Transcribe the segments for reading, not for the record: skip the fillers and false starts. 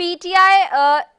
PTI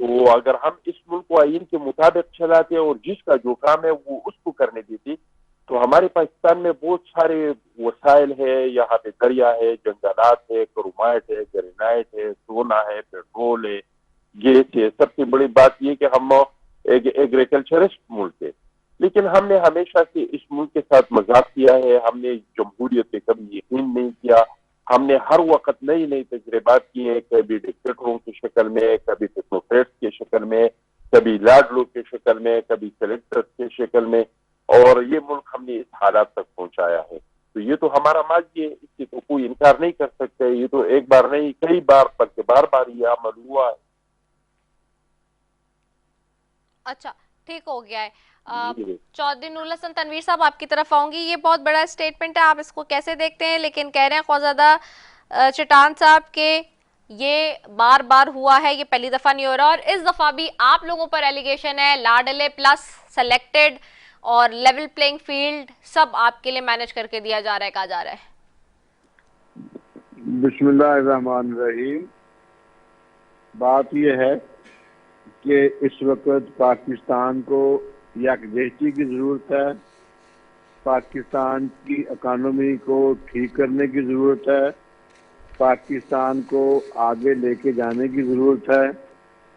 تو اگر ہم اس ملک کو آئین کے مطابق چلاتے اور جس کا جو کام ہے وہ اس کو کرنے دیتے تو ہمارے پاکستان میں بہت سارے وسائل ہے، یہاں پہ دریا ہے، جنگلات ہے، کرومائٹ ہے، گرینائٹ ہے، سونا ہے، پیٹرول ہے، گیس ہے. سب سے بڑی بات یہ کہ ہم ایک ایگریکلچرسٹ ملک ہے، لیکن ہم نے ہمیشہ سے اس ملک کے ساتھ مذاق کیا ہے. ہم نے جمہوریت پہ کبھی یقین نہیں کیا. ہم نے ہر وقت نئی نئی تجربات کیے ہیں، کبھی ڈکٹیٹروں کی شکل میں، کبھی ٹیکنوکریٹس کی شکل میں، کبھی لاڈلو کی شکل میں، کبھی سلیکٹرز کی شکل میں، اور یہ ملک ہم نے اس حالات تک پہنچایا ہے. تو یہ تو ہمارا ماضی ہے، اس کی تو کوئی انکار نہیں کر سکتے. یہ تو ایک بار نہیں کئی بار بلکہ بار بار یہ عمل ہوا ہے. اچھا ٹھیک ہو گیا ہے. چودھری نور الحسن تنویر صاحب آپ کی طرف آؤں گی. یہ بہت بڑا اسٹیٹمنٹ ہے، آپ اس کو کیسے دیکھتے ہیں؟ لیکن کہہ رہے ہیں خواجہ چٹان صاحب کہ یہ بار بار ہوا ہے، یہ پہلی دفعہ نہیں ہو رہا، اور اس دفعہ بھی آپ لوگوں پر ایلیگیشن ہے لاڈلے پلس سلیکٹڈ اور لیول پلینگ فیلڈ سب آپ کے لیے مینج کر کے دیا جا رہا ہے، کہا جا رہا ہے. بسم اللہ الرحمن الرحیم. بات یہ ہے کہ اس وقت پاکستان کو یکجہتی کی ضرورت ہے، پاکستان کی اکانومی کو ٹھیک کرنے کی ضرورت ہے، پاکستان کو آگے لے کے جانے کی ضرورت ہے.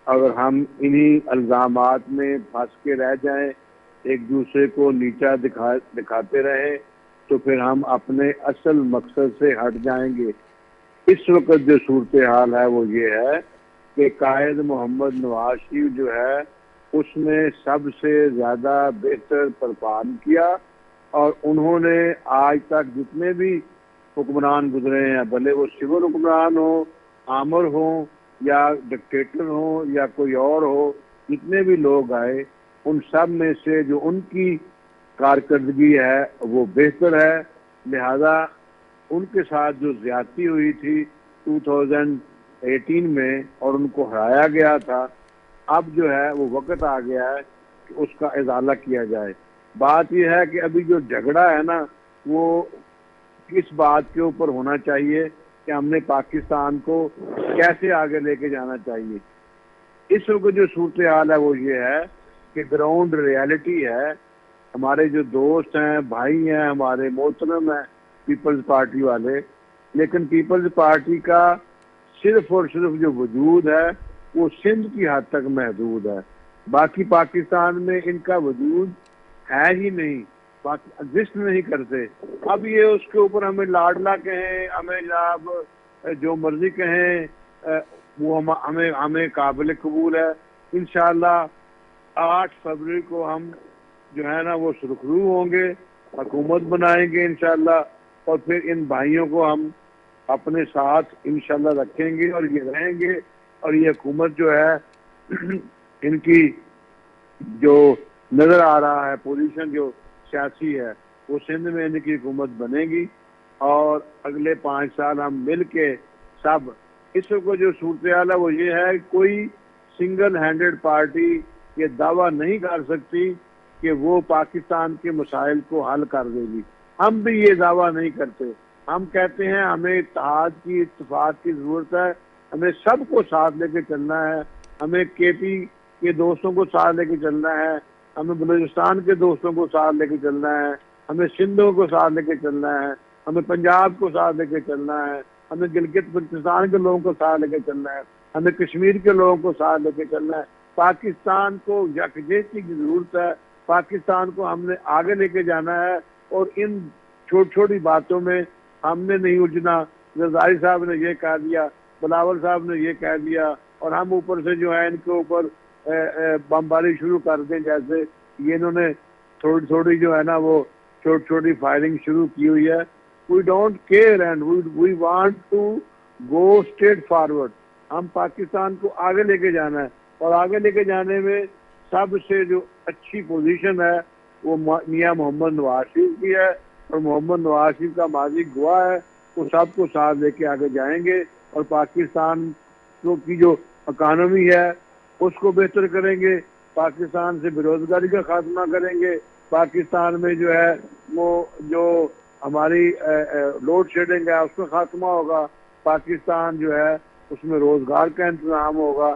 اگر ہم انہی الزامات میں پھنس کے رہ جائیں، ایک دوسرے کو نیچا دکھاتے رہیں، تو پھر ہم اپنے اصل مقصد سے ہٹ جائیں گے. اس وقت جو صورتحال ہے وہ یہ ہے کہ قائد محمد نواز شریف جو ہے اس نے سب سے زیادہ بہتر پرفارم کیا، اور انہوں نے آج تک جتنے بھی حکمران گزرے ہیں، بھلے وہ سول حکمران ہوں، آمر ہوں، یا ڈکٹیٹر ہوں، یا کوئی اور ہو، جتنے بھی لوگ آئے ان سب میں سے جو ان کی کارکردگی ہے وہ بہتر ہے. لہذا ان کے ساتھ جو زیادتی ہوئی تھی 2018 میں اور ان کو ہرایا گیا تھا، اب جو ہے وہ وقت آ گیا ہے کہ اس کا ازالہ کیا جائے. بات یہ ہے کہ ابھی جو جھگڑا ہے نا وہ کس بات کے اوپر ہونا چاہیے کہ ہم نے پاکستان کو کیسے آگے لے کے جانا چاہیے. اس وقت جو صورتحال ہے وہ یہ ہے کہ گراؤنڈ ریالٹی ہے. ہمارے جو دوست ہیں، بھائی ہیں، ہمارے محترم ہیں پیپلز پارٹی والے، لیکن پیپلز پارٹی کا صرف اور صرف جو وجود ہے وہ سندھ کی حد تک محدود ہے. باقی پاکستان میں ان کا وجود ہے ہی نہیں، ایگزسٹ نہیں کرتے. اب یہ اس کے اوپر ہمیں لاڈلا کہیں، ہمیں جناب جو مرضی کہیں، وہ ہمیں قابل قبول ہے. انشاءاللہ 8 فروری کو ہم جو ہے نا وہ سرخرو ہوں گے، حکومت بنائیں گے انشاءاللہ، اور پھر ان بھائیوں کو ہم اپنے ساتھ انشاءاللہ رکھیں گے اور یہ رہیں گے. اور یہ حکومت جو ہے ان کی جو نظر آ رہا ہے پوزیشن جو سیاسی ہے وہ سندھ میں ان کی حکومت بنے گی، اور اگلے 5 سال ہم مل کے سب. اس کو جو صورتحال ہے وہ یہ ہے کوئی سنگل ہینڈڈ پارٹی یہ دعویٰ نہیں کر سکتی کہ وہ پاکستان کے مسائل کو حل کر دے گی. ہم بھی یہ دعویٰ نہیں کرتے. ہم کہتے ہیں ہمیں اتحاد کی، اتفاق کی ضرورت ہے، ہمیں سب کو ساتھ لے کے چلنا ہے. ہمیں کے پی کے دوستوں کو ساتھ لے کے چلنا ہے، ہمیں بلوچستان کے دوستوں کو ساتھ لے کے چلنا ہے، ہمیں سندھوں کو ساتھ لے کے چلنا ہے، ہمیں پنجاب کو ساتھ لے کے چلنا ہے، ہمیں گلگت بلتستان کے لوگوں کو ساتھ لے کے چلنا ہے، ہمیں کشمیر کے لوگوں کو ساتھ لے کے چلنا ہے. پاکستان کو یکجہتی کی ضرورت ہے. پاکستان کو ہم نے آگے لے کے جانا ہے، اور ان چھوٹی چھوٹی باتوں میں ہم نے نہیں الجھنا. زرداری صاحب نے یہ کہہ دیا، بلاول صاحب نے یہ کہہ دیا، اور ہم اوپر سے جو ہے ان کے اوپر بمباری شروع کر دیں. جیسے یہ انہوں نے تھوڑی تھوڑی جو ہے نا وہ چھوٹی چھوٹی فائرنگ شروع کی ہوئی ہے. We don't care and we want to go straight forward. ہم پاکستان کو آگے لے کے جانا ہے، اور آگے لے کے جانے میں سب سے جو اچھی پوزیشن ہے وہ میاں محمد نواز شریف کی ہے، اور محمد نواز شریف کا ماضی گواہ ہے. وہ سب کو ساتھ لے کے آگے جائیں گے، اور پاکستان کی جو اکانومی ہے اس کو بہتر کریں گے. پاکستان سے بے روزگاری کا خاتمہ کریں گے. پاکستان میں جو ہے وہ جو ہماری لوڈ شیڈنگ ہے اس کا خاتمہ ہوگا. پاکستان جو ہے اس میں روزگار کا انتظام ہوگا.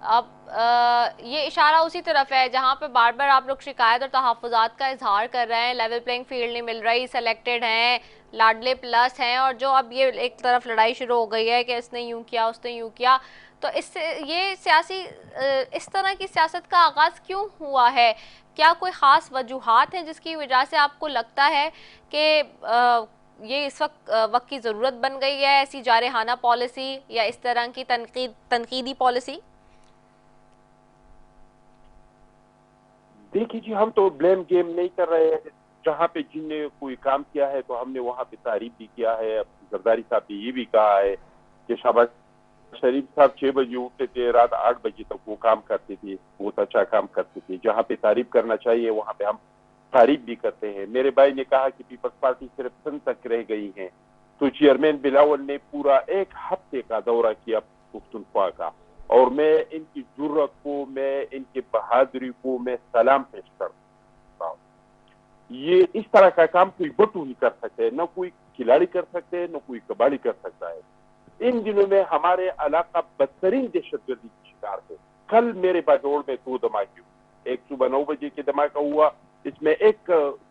اب یہ اشارہ اسی طرف ہے جہاں پہ بار بار آپ لوگ شکایت اور تحفظات کا اظہار کر رہے ہیں، لیول پلینگ فیلڈ نہیں مل رہی، سلیکٹڈ ہیں، لاڈلے پلس ہیں، اور جو اب یہ ایک طرف لڑائی شروع ہو گئی ہے کہ اس نے یوں کیا اس نے یوں کیا، تو اس سے یہ سیاسی اس طرح کی سیاست کا آغاز کیوں ہوا ہے؟ کیا کوئی خاص وجوہات ہیں جس کی وجہ سے آپ کو لگتا ہے کہ یہ اس وقت کی ضرورت بن گئی ہے ایسی جارحانہ پالیسی یا اس طرح کی تنقیدی پالیسی؟ دیکھیے جی، ہم تو بلیم گیم نہیں کر رہے ہیں. جہاں پہ جن نے کوئی کام کیا ہے تو ہم نے وہاں پہ تعریف بھی کیا ہے. زرداری صاحب نے یہ بھی کہا ہے کہ شہباز شریف صاحب 6 بجے اٹھتے تھے، رات 8 بجے تک وہ کام کرتے تھے، بہت اچھا کام کرتے تھے. جہاں پہ تعریف کرنا چاہیے وہاں پہ ہم تعریف بھی کرتے ہیں. میرے بھائی نے کہا کہ پیپلز پارٹی صرف سند تک رہ گئی ہے، تو چیئرمین بلاول نے پورا 1 ہفتے کا دورہ کیا پختونخوا کا، اور میں ان کی جرت کو، میں ان کی بہادری کو میں سلام پیش کرتا ہوں. یہ اس طرح کا کام کوئی بٹو نہیں کر سکتے، نہ کوئی کھلاڑی کر سکتے، نہ کوئی کباڑی کر سکتا ہے. ان دنوں میں ہمارے علاقہ بدترین دہشت گردی کی شکار ہے. کل میرے باجوڑ میں 2 دھماکے ہوئے، ایک صبح 9 بجے کے دھماکہ ہوا، اس میں ایک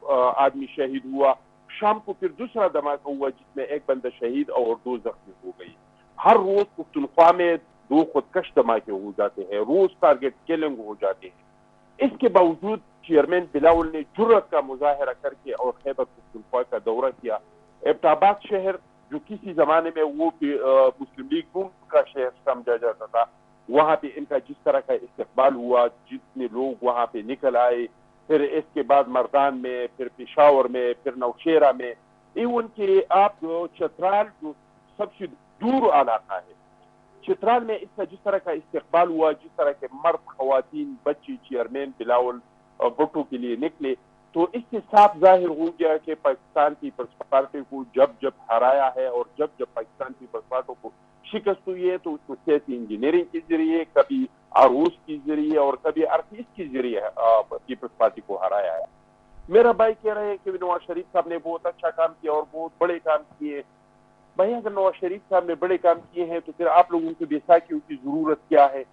آدمی شہید ہوا. شام کو پھر دوسرا دھماکہ ہوا جس میں ایک بندہ شہید اور 2 زخمی ہو گئی. ہر روز پختونخوا میں 2 خودکش دھماکے ہو جاتے ہیں، روز ٹارگٹ کلنگ ہو جاتے ہیں. اس کے باوجود چیئرمین بلاول نے جرت کا مظاہرہ کر کے اور خیبر پختونخوا کا دورہ کیا. ایبٹ آباد شہر جو کسی زمانے میں وہ مسلم لیگ نون کا شہر سمجھا جاتا تھا، وہاں پہ ان کا جس طرح کا استقبال ہوا، جتنے لوگ وہاں پہ نکل آئے، پھر اس کے بعد مردان میں، پھر پشاور میں، پھر نوشیرہ میں، ایون کہ آپ جو چترال جو سب سے دور علاقہ ہے، چترال میں اس کا جس طرح کا استقبال ہوا، جس طرح کے مرد، خواتین، بچے چیئرمین بلاول بھٹو کے لیے نکلے، تو اس سے صاف ظاہر ہو گیا کہ پاکستان پیپلز پارٹی کو جب ہرایا ہے اور جب پاکستان پیپلز پارٹی کو شکست ہوئی ہے تو اس کو سیاسی انجینئرنگ کے ذریعے، کبھی عروس کے ذریعے اور کبھی ارخیز کے ذریعے پیپلز پارٹی کو ہرایا ہے. میرا بھائی کہہ رہے ہیں کہ نواز شریف صاحب نے بہت اچھا کام کیا اور بہت بڑے کام کیے. بھائی اگر نواز شریف صاحب نے بڑے کام کیے ہیں تو پھر آپ لوگوں کی بیساکھیوں کی ضرورت کیا ہے؟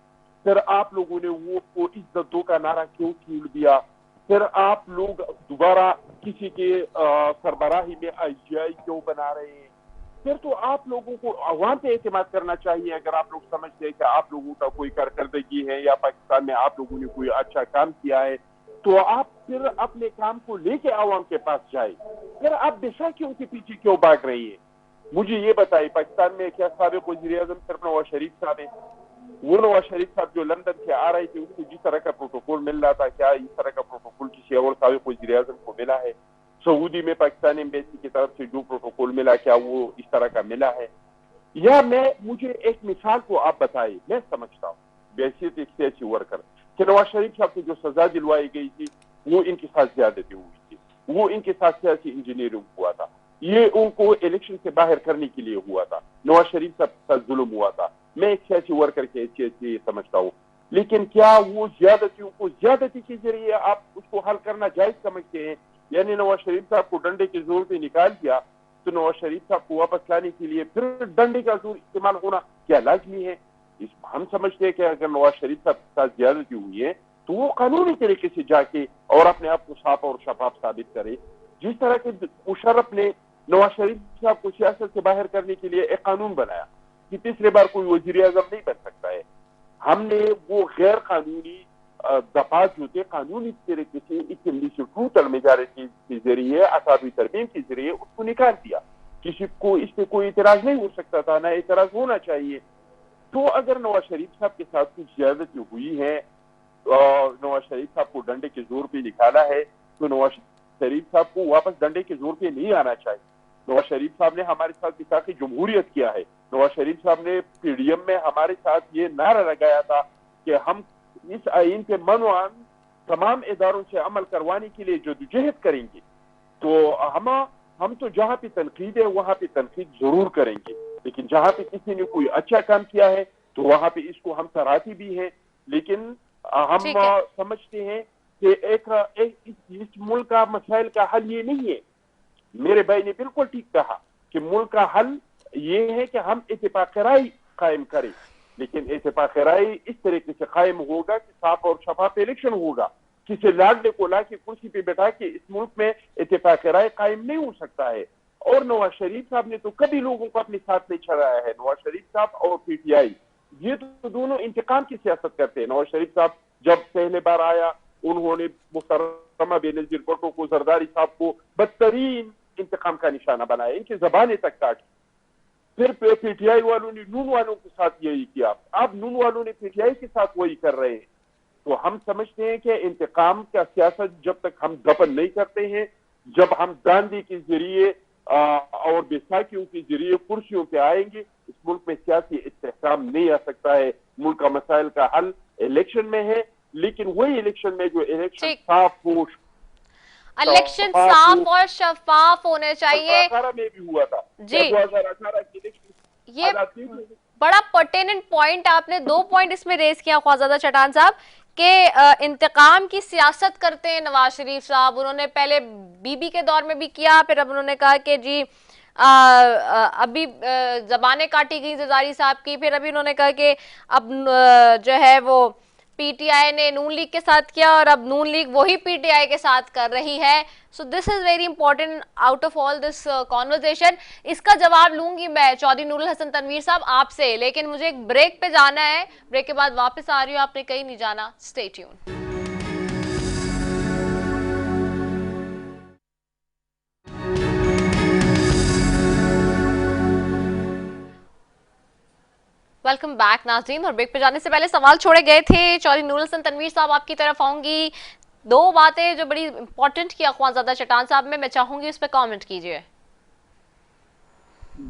پھر آپ لوگوں نے وہ عزت دو کا نعرہ کیوں کھول دیا؟ پھر آپ لوگ دوبارہ کسی کے سربراہی میں IGI کیوں بنا رہے ہیں؟ پھر تو آپ لوگوں کو عوام پہ اعتماد کرنا چاہیے. اگر آپ لوگ سمجھتے ہیں کہ آپ لوگوں کا کوئی کارکردگی ہے یا پاکستان میں آپ لوگوں نے کوئی اچھا کام کیا ہے تو آپ پھر اپنے کام کو لے کے عوام کے پاس جائے. پھر آپ بیساکھیوں کے پیچھے کیوں بھاگ رہی ہے؟ مجھے یہ بتائیے، پاکستان میں کیا سابق وزیر اعظم صرف نواز شریف صاحب ہیں؟ وہ نواز شریف صاحب جو لندن سے آ رہے تھے اس کو جس طرح کا پروٹوکول مل رہا تھا، کیا اس طرح کا پروٹوکول کسی اور سابق وزیر اعظم کو ملا ہے؟ سعودی میں پاکستانی ایمبیسی کی طرف سے جو پروٹوکول ملا کیا وہ اس طرح کا ملا ہے؟ یا مجھے ایک مثال کو آپ بتائیے. میں سمجھتا ہوں بحیثیت ایک سیاسی ورکر کہ نواز شریف صاحب کو جو سزا دلوائی گئی تھی وہ ان کے ساتھ زیادتی ہوئی تھی، وہ ان کے ساتھ سیاسی انجینئرنگ ہوا تھا، یہ ان کو الیکشن سے باہر کرنے کے لیے ہوا تھا. نواز شریف صاحب کے ساتھ ظلم ہوا تھا. میں ایک سیاسی ورکر کے حیثیت سے یہ سمجھتا ہوں. لیکن کیا وہ زیادتیوں کو زیادتی کے ذریعے آپ اس کو حل کرنا جائز سمجھتے ہیں؟ یعنی نواز شریف صاحب کو ڈنڈے کے زور پہ نکال دیا تو نواز شریف صاحب کو واپس لانے کے لیے پھر ڈنڈے کا زور استعمال ہونا کیا لازمی ہے؟ ہم سمجھتے ہیں کہ اگر نواز شریف صاحب کے ساتھ زیادتی ہوئی ہے تو وہ قانونی طریقے سے جا کے اور اپنے آپ کو صاف اور شفاف ثابت کرے. جس طرح کے مشرف نے نواز شریف صاحب کو سیاست سے باہر کرنے کے لیے ایک قانون بنایا کہ تیسری بار کوئی وزیر اعظم نہیں بن سکتا ہے، ہم نے وہ غیر قانونی دفعات جو تھے قانونی طریقے سے اسمبلی سے ٹوٹل میجارٹی کے ذریعے، اسابی ترمیم کے ذریعے اس کو نکال دیا. کسی کو اس پہ کوئی اعتراض نہیں ہو سکتا تھا، نہ اعتراض ہونا چاہیے. تو اگر نواز شریف صاحب کے ساتھ کچھ زیادتی ہوئی ہے، نواز شریف صاحب کو ڈنڈے کے زور پہ نکالا ہے تو نواز شریف صاحب کو واپس ڈنڈے کے زور پہ نہیں آنا چاہیے. نواز شریف صاحب نے ہمارے ساتھ اتفاقی جمہوریت کیا ہے. نواز شریف صاحب نے PDM میں ہمارے ساتھ یہ نعرہ لگایا تھا کہ ہم اس آئین کے منوان تمام اداروں سے عمل کروانے کے لیے جدوجہد کریں گے. تو ہم تو جہاں پہ تنقید ہے وہاں پہ تنقید ضرور کریں گے، لیکن جہاں پہ کسی نے کوئی اچھا کام کیا ہے تو وہاں پہ اس کو ہم سراہتے بھی ہیں. لیکن ہم سمجھتے ہیں کہ اس ملک کا مسائل کا حل یہ نہیں ہے. میرے بھائی نے بالکل ٹھیک کہا کہ ملک کا حل یہ ہے کہ ہم اتفاق رائے قائم کریں. لیکن اتفاق رائے اس طریقے سے قائم ہوگا کہ صاف اور شفاف الیکشن ہوگا. کسی لاڈلے کو لا کے کرسی پہ بیٹھا کے اس ملک میں اتفاق رائے قائم نہیں ہو سکتا ہے. اور نواز شریف صاحب نے تو کبھی لوگوں کو اپنے ساتھ نہیں چڑھایا ہے. نواز شریف صاحب اور پی ٹی آئی یہ تو دونوں انتقام کی سیاست کرتے ہیں. نواز شریف صاحب جب پہلے بار آیا انہوں نے محترمہ بینظیر بھٹو کو، زرداری صاحب کو بدترین انتقام کا نشانہ بنایا، ان کی زبانیں تک کاٹی. پھر پی ٹی آئی والوں نے نون والوں کے ساتھ یہی کیا، اب نون والوں نے پی ٹی آئی کے ساتھ وہی کر رہے ہیں. تو ہم سمجھتے ہیں کہ انتقام کا سیاست جب تک ہم دفن نہیں کرتے ہیں، جب ہم داندی کے ذریعے اور بیساکھیوں کے ذریعے کرسیوں پہ آئیں گے، اس ملک میں سیاسی استحکام نہیں آ سکتا ہے. ملک کا مسائل کا حل الیکشن میں ہے، لیکن وہی الیکشن میں جو الیکشن صاف ہو، الیکشن صاف اور شفاف ہونے چاہیے. 2018 میں بھی ہوا تھا جی 2018 کی الیکشن. یہ بڑا پرٹیننٹ پوائنٹ آپ نے 2 پوائنٹ اس میں ریز کیا خواجہ چٹان صاحب کہ انتقام کی سیاست کرتے ہیں نواز شریف صاحب. انہوں نے پہلے بی بی کے دور میں بھی کیا، پھر اب انہوں نے کہا کہ جی ابھی زبانیں کاٹی گئی زرداری صاحب کی، پھر ابھی انہوں نے کہا کہ اب جو ہے وہ پی ٹی آئی نے نون لیگ کے ساتھ کیا اور اب نون لیگ وہی پی ٹی آئی کے ساتھ کر رہی ہے. So this is very important out of all this conversation. اس کا جواب لوں گی میں چودھری نور الحسن تنویر صاحب آپ سے، لیکن مجھے ایک بریک پہ جانا ہے. بریک کے بعد واپس آ رہی ہوں، آپ نے کہیں نہیں جانا. Stay tune. ویلکم بیک ناظرین. اور بریک پہ جانے سے پہلے سوال چھوڑے گئے تھے. چودھری نور الحسن تنویر صاحب آپ کی طرف آؤں گی. 2 باتیں جو بڑی امپورٹنٹ کی اخوانزادہ چٹان صاحب میں چاہوں گی اس پہ کامنٹ کیجئے.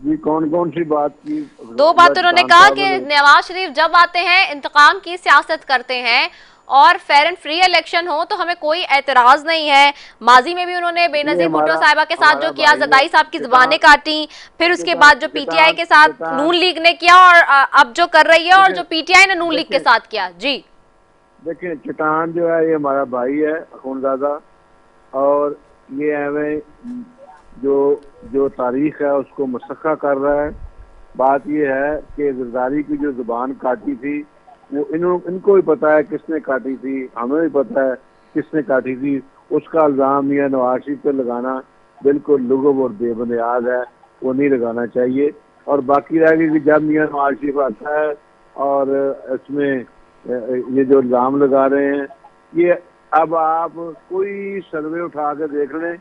جی کون سی بات کی؟ 2 بات انہوں نے کہا کہ نواز شریف جب آتے ہیں انتقام کی سیاست کرتے ہیں اور فیئر اینڈ فری الیکشن ہو تو ہمیں کوئی اعتراض نہیں ہے. ماضی میں بھی انہوں نے بے نظیر بھٹو صاحبہ کے ساتھ جو کیا، زرداری صاحب کی زبانیں کاٹی، پھر اس کے بعد جو پی ٹی آئی کے ساتھ نون لیگ نے کیا اور اب جو کر رہی ہے اور جو پی ٹی آئی نے نون لیگ کے ساتھ کیا. جی دیکھیں چٹان جو ہے یہ ہمارا بھائی ہے اخوندزادہ، اور یہ ہمیں جو تاریخ ہے اس کو مسخہ کر رہا ہے. بات یہ ہے کہ زرداری کی جو زبان کاٹی تھی وہ ان کو بھی پتا ہے کس نے کاٹی تھی، ہمیں بھی پتا ہے کس نے کاٹی تھی. اس کا الزام یہ نواز شریف پہ لگانا بالکل لغو اور بے بنیاد ہے، وہ نہیں لگانا چاہیے. اور باقی رہ گئی کہ جب میاں نواز شریف آتا ہے اور اس میں یہ جو الزام لگا رہے ہیں، یہ اب آپ کوئی سروے اٹھا کے دیکھ لیں،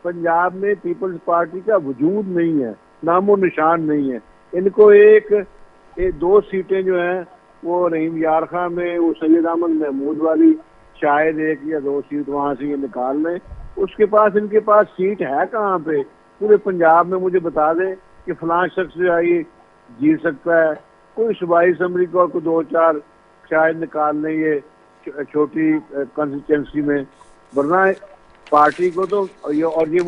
پنجاب میں پیپلز پارٹی کا وجود نہیں ہے، نام و نشان نہیں ہے. ان کو 2 سیٹیں جو ہیں وہ رحیم یار خان میں، وہ سید احمد محمود والی شاید 1 یا 2 سیٹ وہاں سے یہ نکال لیں. اس کے پاس ان کے پاس سیٹ ہے کہاں پہ؟ پورے پنجاب میں مجھے بتا دیں کہ فلاں شخص جو ہے یہ جیت سکتا ہے. کوئی صوبائی اسمبلی کو کوئی 2-4 شاید نکال لیں یہ چھوٹی کانسٹیچوئنسی میں، ورنہ پارٹی کو تو اور یہ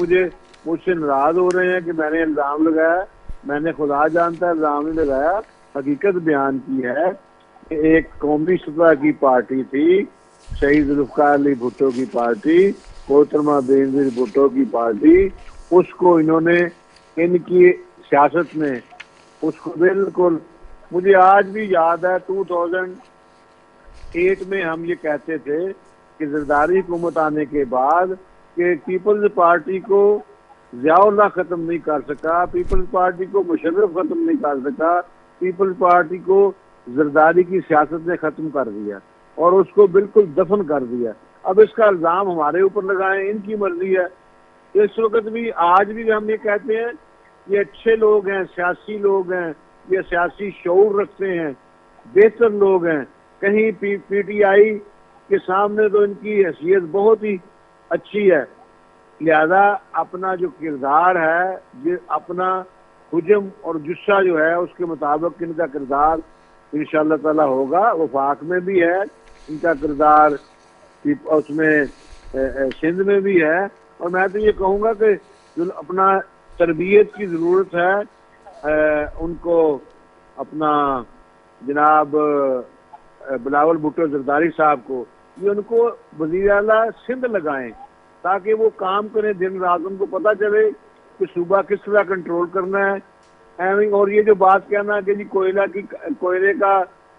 مجھ سے ناراض ہو رہے ہیں کہ میں نے الزام لگایا. میں نے خدا جانتا ہے الزام نہیں لگایا، حقیقت بیان کی ہے کہ ایک قومی سطح کی پارٹی تھی، شہید ذوالفقار علی بھٹو کی پارٹی، محترمہ بینظیر بھٹو کی پارٹی، اس کو انہوں نے ان کی سیاست میں اس کو بالکل، مجھے آج بھی یاد ہے 2008 میں ہم یہ کہتے تھے کہ زرداری حکومت آنے کے بعد کہ پیپلز پارٹی کو ضیاء اللہ ختم نہیں کر سکا، پیپلز پارٹی کو مشرف ختم نہیں کر سکا، پیپلز پارٹی کو زرداری کی سیاست نے ختم کر دیا اور اس کو بالکل دفن کر دیا. اب اس کا الزام ہمارے اوپر لگائیں، ان کی مرضی ہے. اس وقت بھی آج بھی ہم یہ کہتے ہیں یہ اچھے لوگ ہیں، سیاسی لوگ ہیں، یہ سیاسی شعور رکھتے ہیں، بہتر لوگ ہیں. کہیں پی ٹی آئی کے سامنے تو ان کی حیثیت بہت ہی اچھی ہے، لہذا اپنا جو کردار ہے، یہ اپنا حجم اور جسہ جو ہے اس کے مطابق ان کا کردار انشاءاللہ تعالی ہوگا. وفاق میں بھی ہے ان کا کردار، اس میں سندھ میں بھی ہے. اور میں تو یہ کہوں گا کہ جو اپنا تربیت کی ضرورت ہے ان کو اپنا جناب بلاول بھٹو زرداری صاحب کو، یہ ان کو وزیر اعلیٰ سندھ لگائیں تاکہ وہ کام کریں دن رات، ان کو پتہ چلے کہ صوبہ کس طرح کنٹرول کرنا ہے. اور یہ جو بات کہنا کہ جی کوئلے کا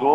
2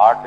8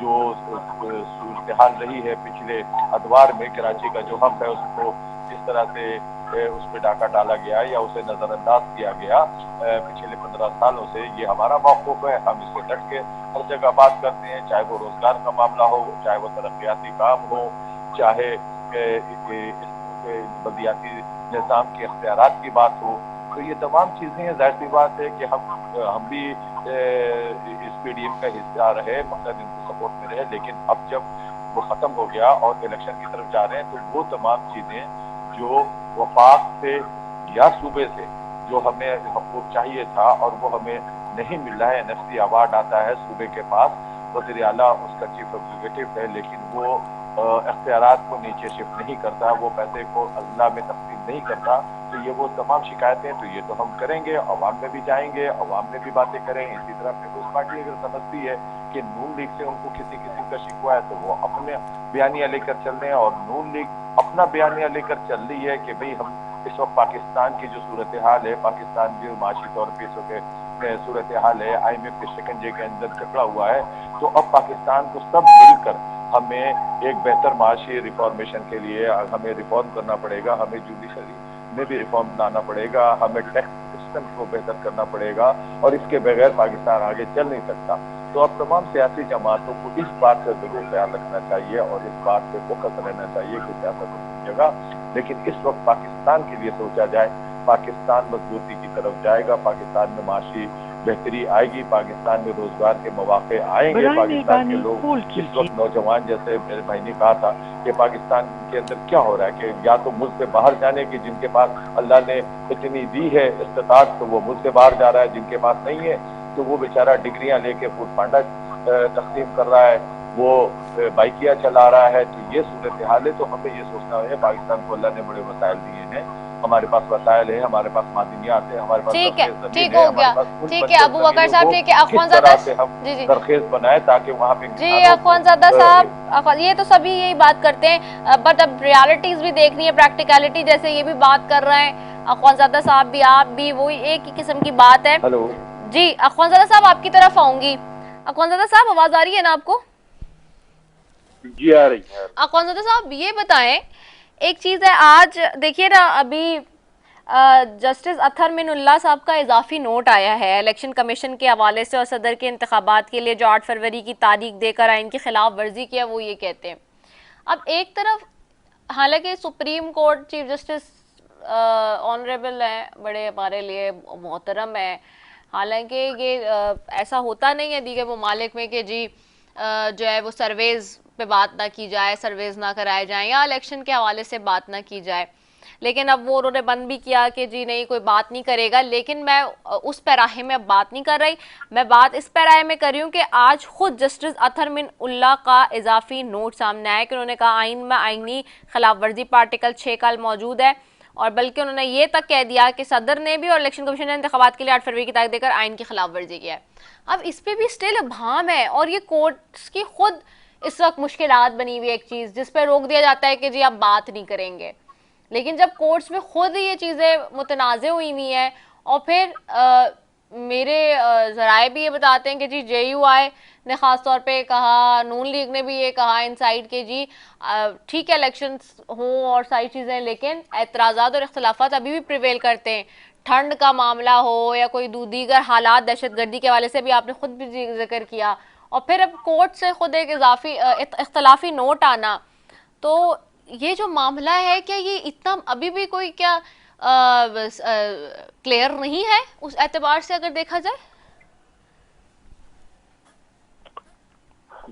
جو صورتحال رہی ہے پچھلے ادوار میں کراچی کا جو ہم ہے اس کو جس طرح سے اس پہ ڈاکہ ڈالا گیا یا اسے نظر انداز کیا گیا پچھلے 15 سالوں سے، یہ ہمارا موقف ہے. ہم اس سے ڈٹ کے ہر جگہ بات کرتے ہیں، چاہے وہ روزگار کا معاملہ ہو، چاہے وہ ترقیاتی کام ہو، چاہے بلدیاتی نظام کے اختیارات کی بات ہو. تو یہ تمام چیزیں ظاہر سی بات ہے کہ ہم بھی اس پی ڈی ایم کا حصہ رہے، مقصد ان کو سپورٹ میں رہے، لیکن اب جب وہ ختم ہو گیا اور الیکشن کی طرف جا رہے ہیں تو وہ تمام چیزیں جو وفاق سے یا صوبے سے جو ہمیں حقوق چاہیے تھا اور وہ ہمیں نہیں مل رہا ہے. NFC ایوارڈ آتا ہے صوبے کے پاس، وزیر اعلیٰ اس کا چیف ایگزیکٹو ہے، لیکن وہ اختیارات کو نیچے شفٹ نہیں کرتا، وہ پیسے کو اضلاع میں تقسیم نہیں کرتا. تو یہ وہ تمام شکایتیں تو یہ تو ہم کریں گے، عوام میں بھی جائیں گے، عوام میں بھی باتیں کریں. اسی طرح پیپلز پارٹی اگر سمجھتی ہے کہ نون لیگ سے ان کو کسی قسم کا شکوہ ہے تو وہ اپنے بیانیہ لے کر چل رہے ہیں، اور نون لیگ اپنا بیانیہ لے کر چل رہی ہے کہ بھئی ہم اس وقت پاکستان کی جو صورتحال ہے، پاکستان کی معاشی طور پہ اس وقت صورتحال ہے، IMF کے شکنجے کے اندر جکڑا ہوا ہے، تو اب پاکستان کو سب مل کر ہمیں ایک بہتر معاشی ریفارمیشن کے لیے ہمیں ریفارم کرنا پڑے گا، ہمیں جوڈیشری میں بھی ریفارم لانا پڑے گا، ہمیں ٹیکس سسٹم کو بہتر کرنا پڑے گا، اور اس کے بغیر پاکستان آگے چل نہیں سکتا. تو اب تمام سیاسی جماعتوں کو اس بات کا ضرور خیال رکھنا چاہیے اور اس بات پہ فوکس رہنا چاہیے کہ سیاست اپنی جگہ، لیکن اس وقت پاکستان کے لیے سوچا جائے. پاکستان مضبوطی کی طرف جائے گا، پاکستان میں معاشی بہتری آئے گی، پاکستان میں روزگار کے مواقع آئیں گے. پاکستان کے لوگ اس وقت نوجوان، جیسے میرے بھائی نے کہا تھا کہ پاکستان کے اندر کیا ہو رہا ہے کہ یا تو ملک سے باہر جانے کی، جن کے پاس اللہ نے اتنی دی ہے استطاعت تو وہ ملک سے باہر جا رہا ہے، جن کے پاس نہیں ہے تو وہ بیچارہ ڈگریاں لے کے فوڈ پانڈا تقسیم کر رہا ہے، وہ بائکیاں چلا رہا ہے. تو یہ صورتحال ہے. تو ہمیں یہ سوچنا ہے پاکستان کو اللہ نے بڑے وسائل دیے ہیں، ہمارے پاس وسائل ہیں، ہمارے پاس معدنیات ہیں، ہمارے پاس ٹھیک ہو گیا. ٹھیک ہے ابو بکر صاحب، ٹھیک ہے اخوانزادہ ہم سرخیز بنائے تاکہ وہاں پہ جی اخوانزادہ صاحب، یہ تو سبھی یہی بات کرتے ہیں، بٹ اب ریالٹیز بھی دیکھنی ہے، پریکٹیکلٹی جیسے یہ بھی بات کر رہے ہیں اخوانزادہ صاحب بھی، آپ بھی، وہی ایک ہی قسم کی بات ہے. ہلو جی اخوانزادہ صاحب آپ کی طرف آؤں گی. اخوانزادہ صاحب آواز آ رہی ہے نا آپ کو؟ جی آ رہی ہے. اخوانزادہ صاحب یہ بتائیں، ایک چیز ہے، آج دیکھیے نا ابھی جسٹس اطہر من اللہ صاحب کا اضافی نوٹ آیا ہے الیکشن کمیشن کے حوالے سے، اور صدر کے انتخابات کے لیے جو 8 فروری کی تاریخ دے کر آئین کی خلاف ورزی کیا، وہ یہ کہتے ہیں. اب ایک طرف حالانکہ supreme court chief justice honourable ہیں، بڑے ہمارے لیے محترم ہیں، حالانکہ یہ ایسا ہوتا نہیں ہے دیگر ممالک میں کہ جی جو ہے وہ سرویز پہ بات نہ کی جائے، سرویز نہ کرائے جائیں یا الیکشن کے حوالے سے بات نہ کی جائے، لیکن اب وہ انہوں نے بند بھی کیا کہ جی نہیں کوئی بات نہیں کرے گا. لیکن میں اس پیراہے میں اب بات نہیں کر رہی، میں بات اس پیراہے میں کر رہی ہوں کہ آج خود جسٹس اطہر من اللہ کا اضافی نوٹ سامنے آیا کہ انہوں نے کہا آئین میں آئینی خلاف ورزی پارٹیکل 6 کا موجود ہے، اور بلکہ انہوں نے یہ تک کہہ دیا کہ صدر نے بھی اور الیکشن کمیشن نے انتخابات کے لیے 8 فروری کی تاریخ دے کر آئین کی خلاف ورزی کیا ہے. اب اس پہ بھی اسٹل ابہام ہے، اور یہ کورٹس کی خود اس وقت مشکلات بنی ہوئی ایک چیز جس پہ روک دیا جاتا ہے کہ جی آپ بات نہیں کریں گے، لیکن جب کورٹس میں خود یہ چیزیں متنازع ہوئی ہوئی ہیں، اور پھر میرے ذرائع بھی یہ بتاتے ہیں کہ جی JUI نے خاص طور پہ کہا، نون لیگ نے بھی یہ کہا ان سائڈ کہ جی ٹھیک ہے الیکشنز ہوں اور ساری چیزیں، لیکن اعتراضات اور اختلافات ابھی بھی پریویل کرتے ہیں. ٹھنڈ کا معاملہ ہو یا کوئی دیگر حالات، دہشت گردی کے حوالے سے بھی آپ نے خود بھی ذکر کیا، اور پھر اب کورٹ سے خود ایک اضافی اختلافی نوٹ آنا، تو یہ جو معاملہ ہے کیا یہ اتنا ابھی بھی کوئی کیا کلیئر نہیں ہے اس اعتبار سے اگر دیکھا جائے؟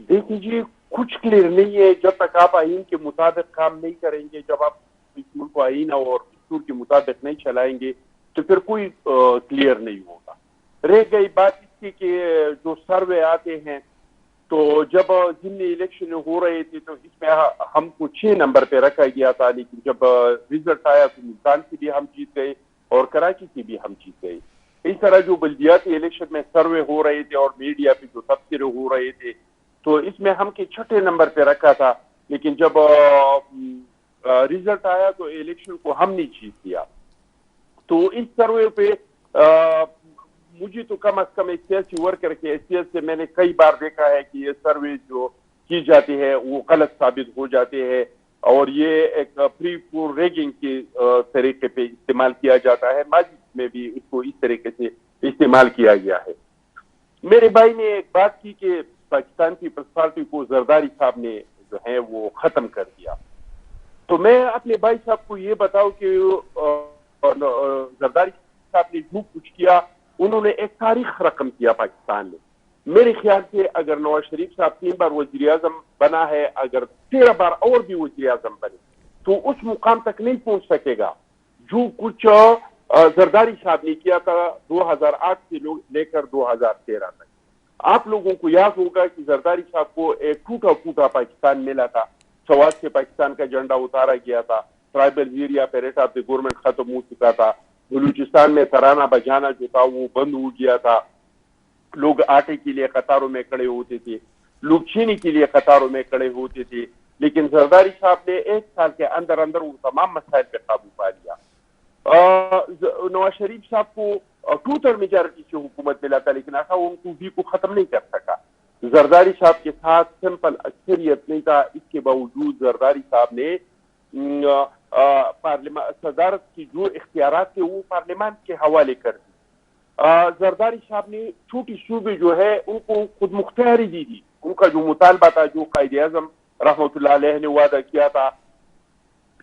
دیکھ لیجیے کچھ کلیئر نہیں ہے جب تک آپ آئین کے مطابق کام نہیں کریں گے، جب آپ اس ملک کو آئین اور دستور کے مطابق نہیں چلائیں گے تو پھر کوئی کلیئر نہیں ہوگا. رہ گئی بات اس کی کہ جو سروے آتے ہیں تو جب ضمنی الیکشن ہو رہے تھے تو اس میں ہم کو 6 نمبر پہ رکھا گیا تھا، لیکن جب ریزلٹ آیا تو ملتان سے بھی ہم جیت گئے اور کراچی سے بھی ہم جیت گئے. اس طرح جو بلدیاتی الیکشن میں سروے ہو رہے تھے اور میڈیا پہ جو تبصرے ہو رہے تھے تو اس میں ہم کے 6 نمبر پہ رکھا تھا، لیکن جب ریزلٹ آیا تو الیکشن کو ہم نے جیت لیا. تو اس سروے پہ مجھے تو کم از کم ایک سیاسی ورکر کے حیثیت سے میں نے کئی بار دیکھا ہے کہ یہ سروے جو کی جاتی ہے وہ غلط ثابت ہو جاتے ہیں اور یہ ایک پری پور ریگنگ کے طریقے پہ استعمال کیا جاتا ہے. ماضی میں بھی اس کو اس طریقے سے استعمال کیا گیا ہے. میرے بھائی نے ایک بات کی کہ پاکستان پیپلز پارٹی کو زرداری صاحب نے جو ہے وہ ختم کر دیا. تو میں اپنے بھائی صاحب کو یہ بتاؤں کہ زرداری صاحب نے جو کچھ کیا انہوں نے ایک تاریخ رقم کیا پاکستان میں. میرے خیال سے اگر نواز شریف صاحب 3 بار وزیر اعظم بنا ہے, اگر 13 بار اور بھی وزیر اعظم بنے تو اس مقام تک نہیں پہنچ سکے گا جو کچھ زرداری صاحب نے کیا تھا 2008 سے لے کر 2013 تک. آپ لوگوں کو یاد ہوگا کہ زرداری صاحب کو ایک ٹوٹا پھوٹا پاکستان ملا تھا. سوات سے پاکستان کا جھنڈا اتارا گیا تھا, tribal area parrot of the government ختم ہو چکا تھا, بلوچستان میں ترانہ بجانا جو تھا وہ بند ہو گیا تھا, لوگ آٹے کے لیے قطاروں میں کھڑے ہوتے تھے, لوگ چینی کے لیے قطاروں میں کھڑے ہوتے تھے. لیکن زرداری صاحب نے 1 سال کے اندر اندر وہ تمام مسائل پہ قابو پا لیا. نواز شریف صاحب کو 2/3 میجارٹی سے حکومت ملا تھا لیکن ایسا ان کو ختم نہیں کر سکا. زرداری صاحب کے ساتھ سمپل اکثریت نہیں تھا, اس کے باوجود زرداری صاحب نے صدارت کی جو اختیارات تھے وہ پارلیمان کے حوالے کر دی. زرداری صاحب نے چھوٹی صوبے جو ہے ان کو خود مختاری دی تھی. ان کا جو مطالبہ تھا, جو قائد اعظم رحمۃ اللہ علیہ نے وعدہ کیا تھا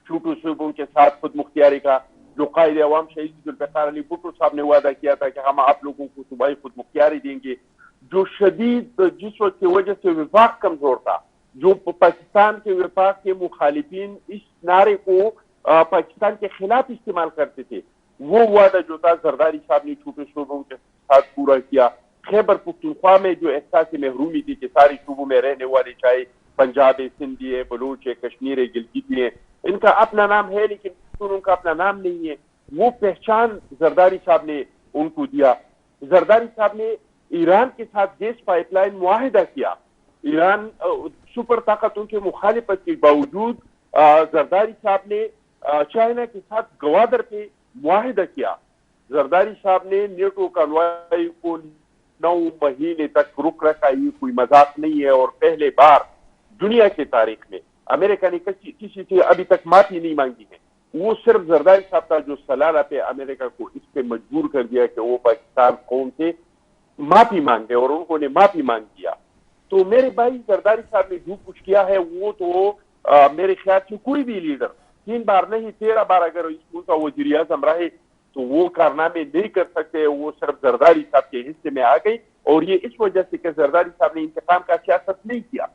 چھوٹو صوبوں کے ساتھ خود مختاری کا, جو قائد عوام شہید ذوالفقار علی بھٹو صاحب نے وعدہ کیا تھا کہ ہم آپ لوگوں کو صوبائی خود مختاری دیں گے, جو شدید جس وقت کی وجہ سے وفاق کمزور تھا, جو پاکستان کے وفاق کے مخالفین اس نعرے کو پاکستان کے خلاف استعمال کرتے تھے, وہ وعدہ جو تھا زرداری صاحب نے چھوٹے صوبوں کے ساتھ پورا کیا. خیبر پختونخوا میں جو احساس محرومی تھی کہ ساری صوبوں میں رہنے والے چاہے پنجاب ہے, سندھی ہے, بلوچ ہے, کشمیر ہے, گلگت ہے, ان کا اپنا نام ہے لیکن ان کا اپنا نام نہیں ہے, وہ پہچان زرداری صاحب نے ان کو دیا. زرداری صاحب نے ایران کے ساتھ گیس پائپ لائن معاہدہ کیا. ایران سپر طاقتوں کے مخالفت کے باوجود زرداری صاحب نے چائنا کے ساتھ گوادر پہ معاہدہ کیا. زرداری صاحب نے نیٹو کانوائی کو 9 مہینے تک رک رکھا. یہ کوئی مذاق نہیں ہے اور پہلے بار دنیا کی تاریخ میں امریکہ نے کسی سے ابھی تک معافی نہیں مانگی ہے. وہ صرف زرداری صاحب کا جو سلالہ پہ امریکہ کو اس پہ مجبور کر دیا کہ وہ پاکستان قوم سے معافی مانگے اور انہوں نے معافی مانگ دیا. تو میرے بھائی زرداری صاحب نے جو کچھ کیا ہے وہ تو میرے خیال سے کوئی بھی لیڈر 3 بار نہیں 13 بار اگر اس ملک کا وزیر اعظم رہے تو وہ کارنامے نہیں کر سکتے. وہ صرف زرداری صاحب کے حصے میں آ گئی اور یہ اس وجہ سے کہ زرداری صاحب نے انتقام کا سیاست نہیں کیا.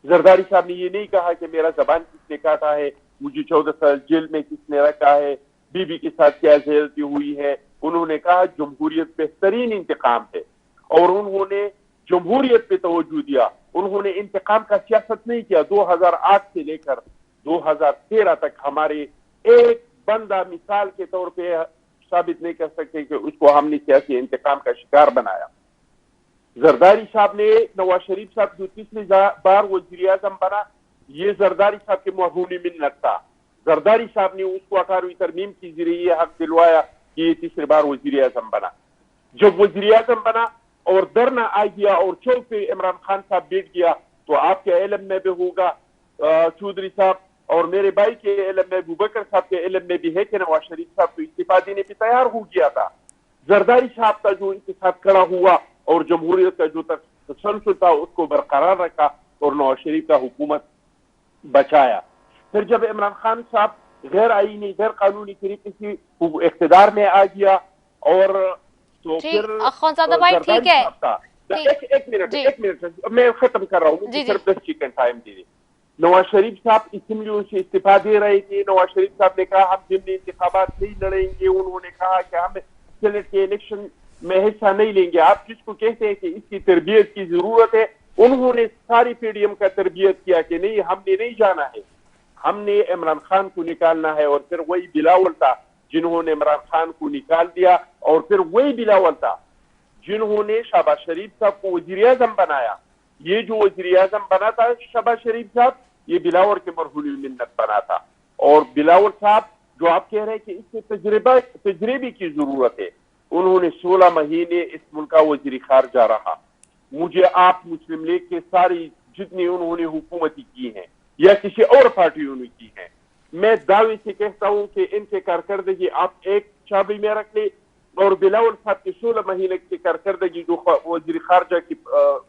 زرداری صاحب نے یہ نہیں کہا کہ میرا زبان کس نے کاٹا ہے, مجھے 14 سال جیل میں کس نے رکھا ہے, بی بی کے ساتھ کیا زیادتی ہوئی ہے. انہوں نے کہا جمہوریت بہترین انتقام ہے اور انہوں نے جمہوریت پہ توجہ دیا. انہوں نے انتقام کا سیاست نہیں کیا. 2008 سے لے کر 2013 تک ہمارے ایک بندہ مثال کے طور پہ ثابت نہیں کر سکتے کہ اس کو ہم نے سیاسی انتقام کا شکار بنایا. زرداری صاحب نے نواز شریف صاحب جو 3 بار وزیر اعظم بنا, یہ زرداری صاحب کے مرہون منت تھا. زرداری صاحب نے اس کو 18ویں ترمیم کے ذریعے یہ حق دلوایا کہ یہ 3 بار وزیر اعظم بنا. جب وزیر اعظم بنا اور دھرنا آ گیا اور چوک پہ عمران خان صاحب بیٹھ گیا تو آپ کے علم میں بھی ہوگا چودھری صاحب اور میرے بھائی کے علم میں, ابوبکر صاحب کے علم میں بھی ہے کہ نواز شریف صاحب کو استعفیٰ دینے پہ تیار ہو گیا تھا. زرداری صاحب کا جو ان کے ساتھ کھڑا ہوا اور جمہوریت کا جو تسلسل تھا اس کو برقرار رکھا اور نواز شریف کا حکومت بچایا. پھر جب عمران خان صاحب غیر آئینی غیر قانونی طریقے سے اقتدار میں آ گیا اور تو پھر ٹھیک ہے, ایک منٹ میں ختم کر رہا ہوں, صرف 10 سیکنڈ ٹائم دیجیے. نواز شریف صاحب اسمبلیوں سے استعفیٰ دے رہے تھے. نواز شریف صاحب نے کہا ہم ضمنی انتخابات نہیں لڑیں گے. انہوں نے کہا کہ ہم سینٹ کے الیکشن میں حصہ نہیں لیں گے. آپ جس کو کہتے ہیں کہ اس کی تربیت کی ضرورت ہے, انہوں نے ساری پی ڈی ایم کا تربیت کیا کہ نہیں ہم نے نہیں جانا ہے, ہم نے عمران خان کو نکالنا ہے. اور پھر وہی بلاول تھا جنہوں نے عمران خان کو نکال دیا اور پھر وہی بلاول تھا جنہوں نے شہباز شریف صاحب کو وزیر اعظم بنایا. یہ جو وزیر اعظم بنا تھا شہباز شریف صاحب, یہ بلاول کے مرہون منت بنا تھا. اور بلاول صاحب جو آپ کہہ رہے ہیں کہ اس سے تجربے کی ضرورت ہے, انہوں نے 16 مہینے اس ملک کا وزیر خارجہ رہا. مجھے آپ مسلم لیگ کے ساری جتنی انہوں نے حکومتی کی ہیں یا کسی اور پارٹیوں نے کی ہیں، میں دعوے سے کہتا ہوں کہ ان کے کارکردگی آپ ایک چابی میں رکھ لیں، اور بلاول صاحب کی 16 مہینے کی کارکردگی جو وزیر خارجہ کی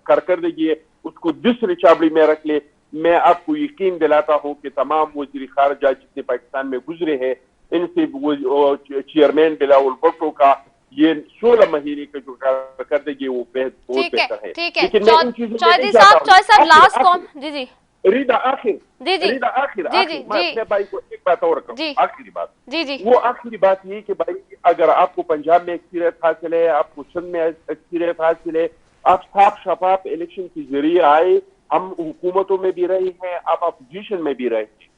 کارکردگی ہے اس کو دوسری چابی میں رکھ لے. میں آپ کو یقین دلاتا ہوں کہ تمام وزیر خارجہ جتنے پاکستان میں گزرے ہیں ان سے چیئرمین بلاول بھٹو کا یہ 16 مہینے کا جو کارکردگی وہ بہت بہتر ہے. ٹھیک ہے چودھری صاحب لاسٹ کام. جی جی ریدا آخر میں بھائی کو ایک بات اور کروں. آخری بات وہ آخری بات یہ کہ بھائی اگر آپ کو پنجاب میں ایکسپیرینس حاصل ہے، آپ کو سندھ میں ایکسپیرینس حاصل ہے، آپ صاف شفاف الیکشن کے ذریعے آئے. ہم حکومتوں میں بھی رہے ہیں، آپ اپوزیشن میں بھی رہے ہیں.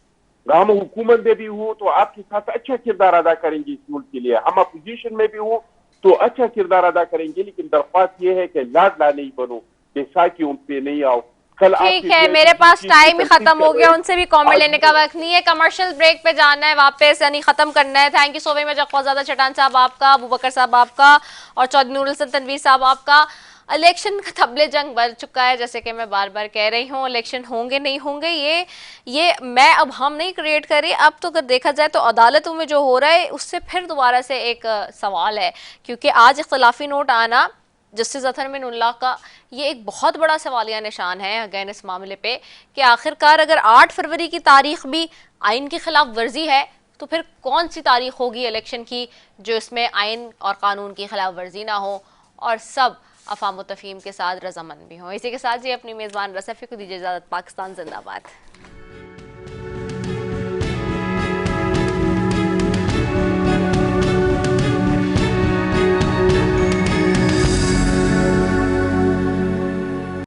ہم حکومت میں بھی ہوں تو آپ کے ساتھ اچھا کردار ادا کریں گے اس ملک کے لیے، ہم اپوزیشن میں بھی ہوں تو اچھا کردار ادا کریں گے. لیکن درخواست یہ ہے کہ لاڈلا نہیں بنو، بیساکھی ان پہ نہیں آؤ. ٹھیک ہے، میرے پاس ٹائم ہی ختم ہو گیا، ان سے بھی کامنٹ لینے کا وقت نہیں ہے. کمرشل بریک پہ جانا ہے واپس، یعنی ختم کرنا ہے. Thank you so very much اقوازادہ چٹان صاحب آپ کا، ابوبکر صاحب آپ کا، اور چودھری نور الحسن تنویر صاحب آپ کا. الیکشن کا طبلِ جنگ بج چکا ہے، جیسے کہ میں بار بار کہہ رہی ہوں. الیکشن ہوں گے نہیں ہوں گے یہ میں اب ہم نہیں کریٹ کر رہی. اب تو اگر دیکھا جائے تو عدالتوں میں جو ہو رہا ہے اس سے پھر دوبارہ سے ایک سوال ہے، کیونکہ آج اختلافی نوٹ آنا جسٹس اطہر من اللہ کا یہ ایک بہت بڑا سوالیہ نشان ہے اگین اس معاملے پہ کہ آخر کار اگر 8 فروری کی تاریخ بھی آئین کی خلاف ورزی ہے تو پھر کون سی تاریخ ہوگی الیکشن کی جو اس میں آئین اور قانون کی خلاف ورزی نہ ہو اور سب افہام و تفہیم کے ساتھ رضامند بھی ہوں. اسی کے ساتھ اپنی میزبان رضا سیفی کو دیجیے اجازت. پاکستان زندہ باد.